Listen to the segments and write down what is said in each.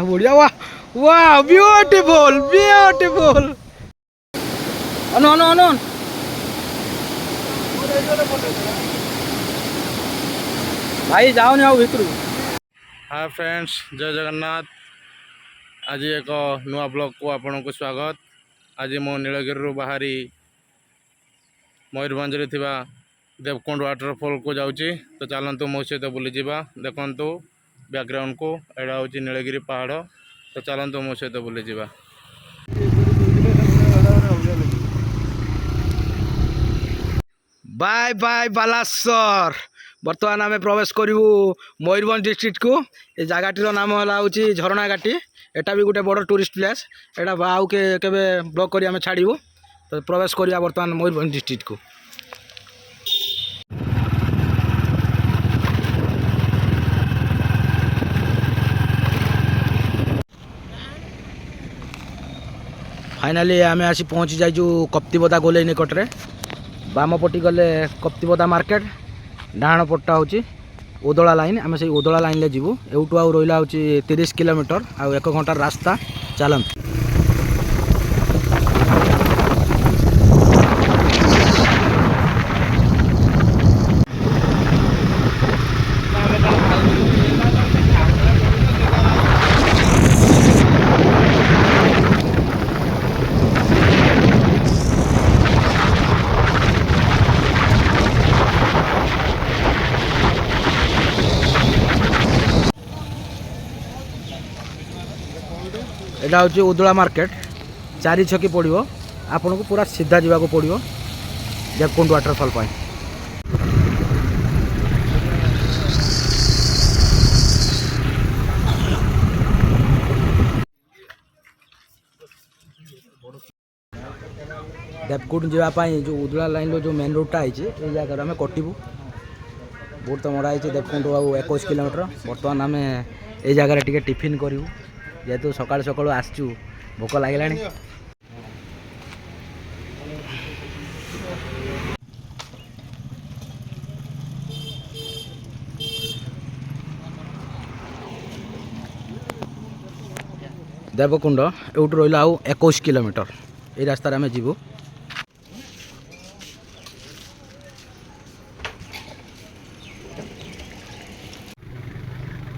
बढ़िया वाह वाह ब्यूटीफुल ब्यूटीफुल अनु अनु अनु भाई जाओनी आओ भितर। हाय फ्रेंड्स जय जगन्नाथ। आज एक नुआ ब्लॉग को आपण को स्वागत। आज मो नीलगिरी बाहरी मयूरभंज रे थिबा देवकुंड वाटरफॉल को जाऊँगी। तो चलतु मो सहित बुली जावा। देखु बैकग्राउंड को एडा हूँ नीलगिरी पहाड़। तो चलतु मो सहित बुली जावा। Bye bye Balasore. बर्तमान आम प्रवेश करूँ मयूरभंज डिस्ट्रिक्ट को। ये जगह नाम है झरणा घाटी। एटा भी गोटे बड़ टूरिस्ट प्लेस। एटा आउ के ब्लॉग कर आम छाड़ू। तो प्रवेश करिया बर्तमान मयूरभंज डिस्ट्रिक्ट को। फाइनाली आम आसी पहुँची जाइजु कप्तिबदा गोले निकट में। बामपटी गले कप्तिबदा मार्केट, डाण पट्टा हूँ उदला लाइन। आम से उदला लाइन ले जीवु। एवटू आउ रहा हूँ 30 किलोमीटर आउ 1 घंटार रास्ता। चलत एटा हूँ उदला मार्केट। 4 छकी पड़ो। आपन को पूरा सीधा जावाक पड़ो देवकुंड वाटरफॉल पाई। देवकुंड जावाई जो उदला लाइन जो मेन रोडटा है ये जगह आम कटबू। बोर्ड तो मरा है देवकुंड आउ 21 किलोमीटर। बर्तमान आम ये जगह टे टिफिन करूँ जेहेतु सकाल सकाल आसचु भोक लगे। देवकुंड एवटू रहा आउ 21 किलोमीटर। ये रास्ता आम जीवु।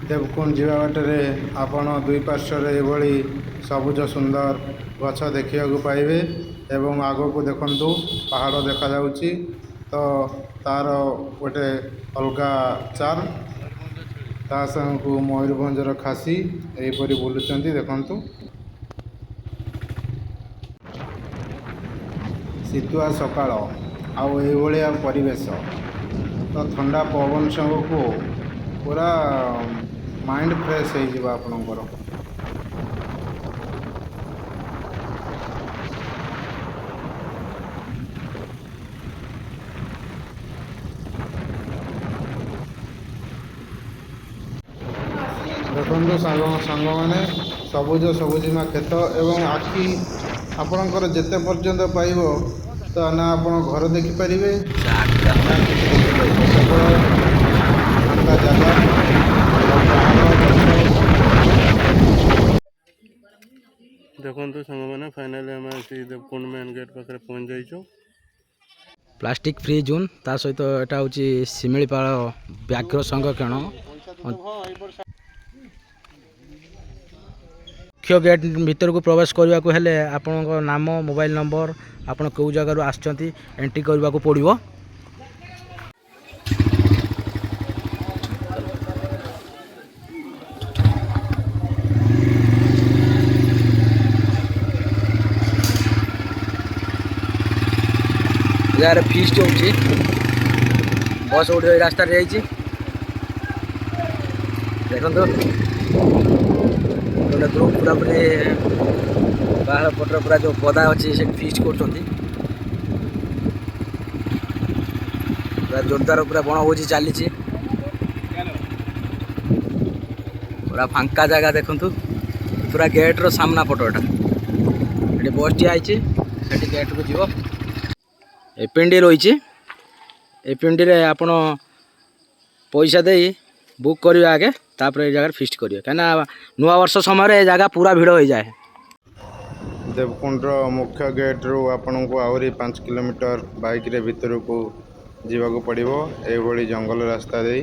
देवकुंड जावा बाटे आपण दुई पार्श्वर ये सबुज सुंदर गछ देखा पाइबे। एवं आग को देखु पहाड़ देखा जाउची। तो तार गोटे अलग चार ता संग को मयूरभंजर खासी यहीपरी बुलुचंती देखंतु। शीतुआ सकाळ आउ एभलिया परिवेश। तो ठंडा पवन संग को पूरा माइंड फ्रेश हो जावा आपनकर। देखो सांग मैंने सबुज सबुजिमा खेत एवं आखि आपणकर जेते पर्यंत पाइब तो ना आपण घर देखिपारे जगह। देखो सांग मैंने फाइनली आम देवकुंड मेन गेट पाखे पहुँच जाइछो। प्लास्टिक फ्री जोन ता सहित एटा हूँ शिमिलीपाल व्याघ्र संरक्षण। मुख्य गेट भीतर को प्रवेश करने को हेले आपन नाम मोबाइल नंबर आपन कौ जगह आसचंती एंट्री करने को पड़ो। यार फीस्ट होची बस उड़े रास्ता रे जाइए। देखो गोटे ग्रुप पूरा पूरी बाहर पटर पूरा जो पदा अच्छी से फीस्ट कर जोरदार पूरा बनभोजी चली पूरा फांका जगह। देखु पूरा गेट रो सामना पटटा ये बस टी आई गेट को जीव। ए पिंडी रही ए पिंडी रे आपण पैसा दे बुक करिए आगे तापर ए जगह फिस्ट करिए कहीं नुआ वर्ष समय ए जगह पूरा भिड़ हो जाए। देवकुंड मुख्य गेट्रु आपन को आहरी 5 किलोमीटर बाइक रे भितर को जीवाक पड़ो ये जंगल रास्ता दे।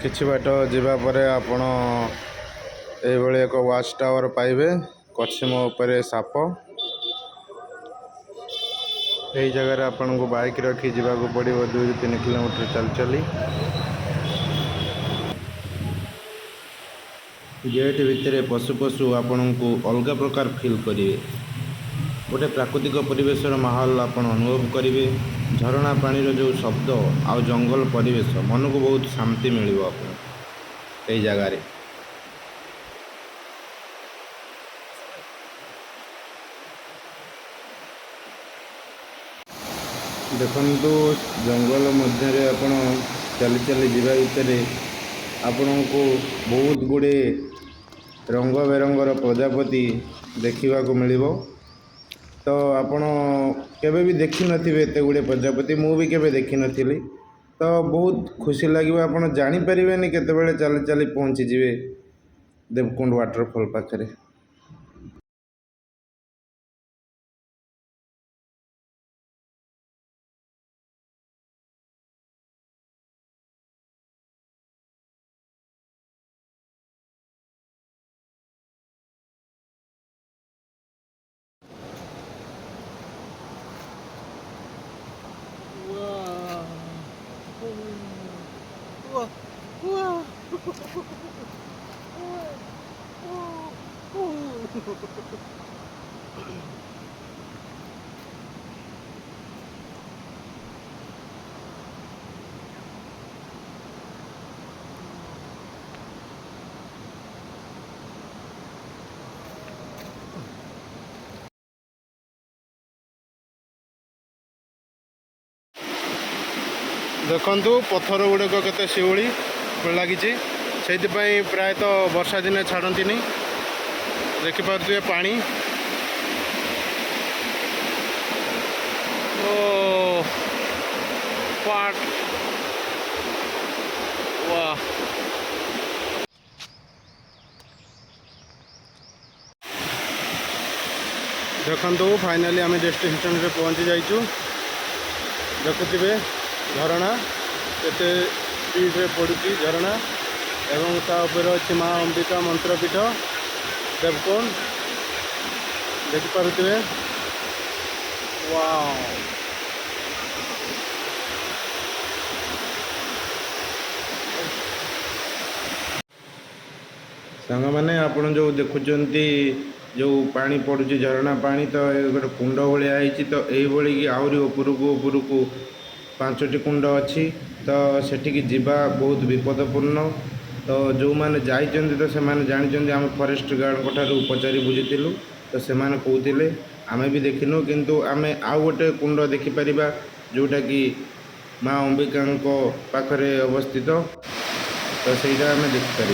किछि बाट जीवा परे आपण एभली एक वाच टावर पाइबे कछिम उपरे साप यही जगह आपन को बाइक रखी जीवा को पड़ो 2-3 किलोमीटर चल चली। गेट भितर पशु पशु आपण को अलग प्रकार फील करेंगे गोटे प्राकृतिक परिवेशर माहौल आपण अनुभव करेंगे झरणा पानी जो शब्द आउ जंगल परिवेश मन को बहुत शांति मिल आप जगार। देखु जंगल मध्य आपण चली चली जीवा भितर आपण को बहुत गुड़े रंग बेरंगर प्रजापति देखा मिल तो आपण केवे भी देखी नथिबे एते गुड़े प्रजापति मु भी केवे देखी नथिली तो बहुत खुशी लगे आपण जानी परिबेनी केतेबेले चली चली पहुँची जिवे देवकुंड वाटरफॉल पाखरे। देखु पत्थर गुड़ाक केते शिउली लगी से प्रायतः वर्षा दिन छाड़ती देखिपे पानी ओ पाट वाह देखु फाइनाली आम डेस्टिनेशन रे पहुँची जाइचु देखुवे झरणा केते स्पीड रे पड़ुची झरणा एवं ता ऊपर अच्छी माँ अंबिका मंत्रपीठ देवकुंड देखिपे वाव सांग मैंने आपण जो देखुंती जो पानी पड़ुची झरणा पानी तो गोटे कुंड भाई तो यही आहरी उपरकू 5टी कुंड अच्छी तो सेठिकी जीवा बहुत विपदपूर्ण तो जो मैंने जाइछन्ति तो से जानी आम फॉरेस्ट गार्ड ठारू पचारि बुझीलु तो से कहते आमे भी देखिनु किंतु आमे आउ गोटे कुंड देखिपर जोटा कि माँ अंबिका पाखरे अवस्थित तो सहीटा आमे देखिपर।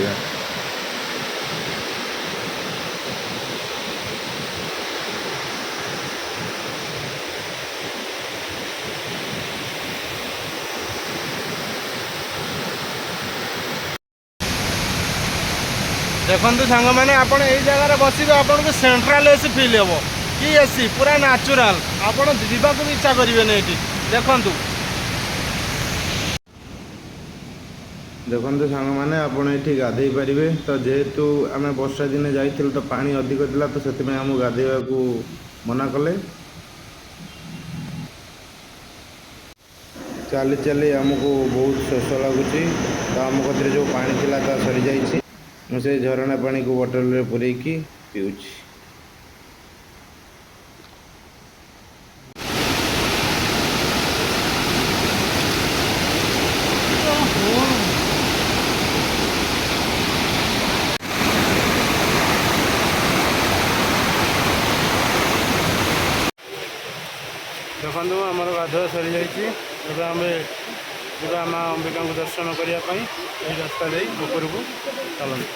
देखु सांग मैंने आप जगार बसबे आपन को सेंट्रल एसी फिल हे कि एसी पूरा नेचुरल आपड़ जावाक भी इच्छा करेंगे ये देखु देखु सांग मैंने आपड़ ये गाधे पारे तो जेहेतु आम वर्षा दिन जाइल तो पानी अधिक था तो से आम गाधेवा को मना कले चली चली आमको बहुत शोष लगुच तो आम कतरे जो पानी थिला ता सरी जाइए मुझे झरणा पानी को बोतल में पूरेकी पीऊँ। ଦେଖନ୍ତୁ ଆମର ଗାଧୁଆ ସରିଯାଇଛି। ଏବେ ଆମେ ଯିବା ମା ଅମ୍ବିକାଙ୍କୁ ଦର୍ଶନ କରିବା ପାଇଁ ଏହି ରାସ୍ତା ଦେଇ ଉପରକୁ ଚାଲନ୍ତୁ।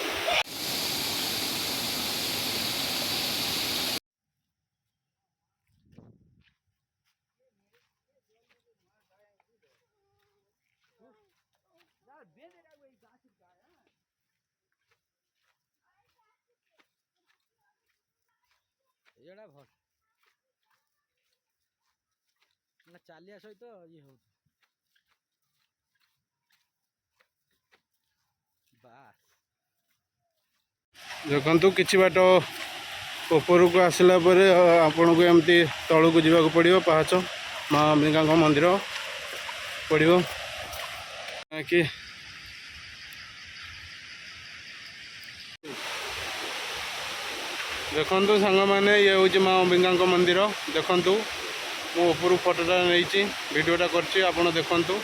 ଏଇଟା ଭଲ ନା ଚାଲିବା ସହିତ ଇଏ ହଉଛି ବାସ୍। ଦେଖନ୍ତୁ କିଛି ବାଟ ଉପରକୁ ଆସିଲା ପରେ ଆପଣଙ୍କୁ ଏମିତି ତଳକୁ ଯିବାକୁ ପଡ଼ିବ। ପାହାଚ ମା ଅମ୍ବିକାଙ୍କ ମନ୍ଦିର ପଡ଼ିବ କି ଦେଖନ୍ତୁ ସାଙ୍ଗମାନେ, ଇଏ ହେଉଛି ମା ଅମ୍ବିକାଙ୍କ ମନ୍ଦିର। ଦେଖନ୍ତୁ ମୁଁ ଉପରୁ ଫଟୋଟା ନେଇଛି, ଭିଡ଼ିଓଟା କରିଛି, ଆପଣ ଦେଖନ୍ତୁ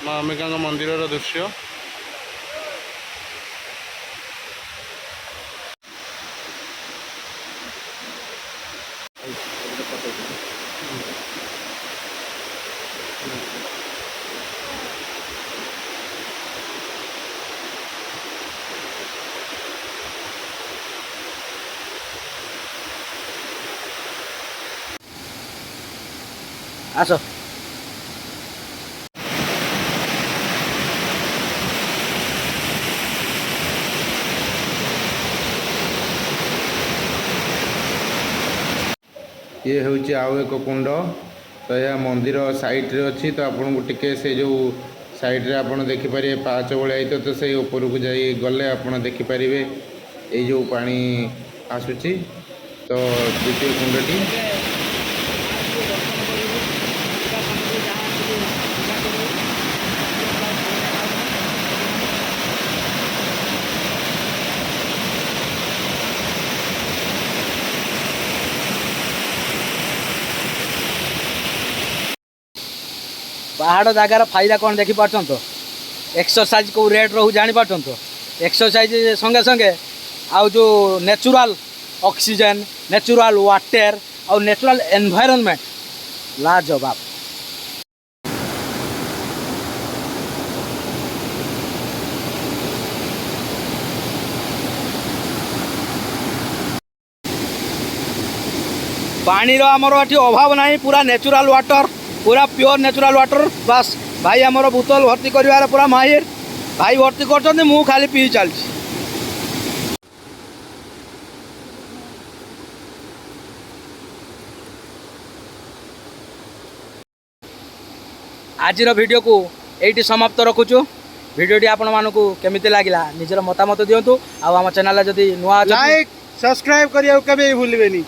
ମା ଅମ୍ବିକାଙ୍କ ମନ୍ଦିରର ଦୃଶ୍ୟ। ଆସ ଇଏ ହେଉଛି ଆଉ ଏକ କୁଣ୍ଡ। ତ ଏହା ମନ୍ଦିର ସାଇଡ଼୍ରେ ଅଛି। ତ ଆପଣଙ୍କୁ ଟିକେ ସେ ଯେଉଁ ସାଇଡ଼୍ରେ ଆପଣ ଦେଖିପାରିବେ ପାହାଚ ଭଳିଆ ହେଇଥିବ। ତ ସେଇ ଉପରକୁ ଯାଇ ଗଲେ ଆପଣ ଦେଖିପାରିବେ ଏଇ ଯେଉଁ ପାଣି ଆସୁଛି। ତ ଦ୍ୱିତୀୟ କୁଣ୍ଡଟି ପାହାଡ଼ ଜାଗାର ଫାଇଦା କ'ଣ ଦେଖିପାରୁଛନ୍ତି ତ? ଏକ୍ସରସାଇଜ୍ କେଉଁ ରେଟ୍ ରହୁ ଜାଣିପାରୁଛନ୍ତି ତ? ଏକ୍ସରସାଇଜ୍ ସଙ୍ଗେ ସଙ୍ଗେ ଆଉ ଯେଉଁ ନେଚୁରାଲ୍ ଅକ୍ସିଜେନ୍, ନେଚୁରାଲ୍ ୱାଟର ଆଉ ନେଚୁରାଲ୍ ଏନଭାଇରନମେଣ୍ଟ ଲାଜବାବ। ପାଣିର ଆମର ଏଠି ଅଭାବ ନାହିଁ, ପୁରା ନେଚୁରାଲ୍ ୱାଟର, पूरा प्योर नेचुरल वाटर। बस भाई आमर बोतल भर्ती कर पूरा माहिर भाई भर्ती कर मु खाली पी चलती। आज वीडियो को यही समाप्त रखुचु। वीडियोटी आपण मानकु केमिति लागिला निजर मतामत दियंतु। आम चैनल जदि नुआ लाइक सब्सक्राइब करिया कबे भूलबेनी।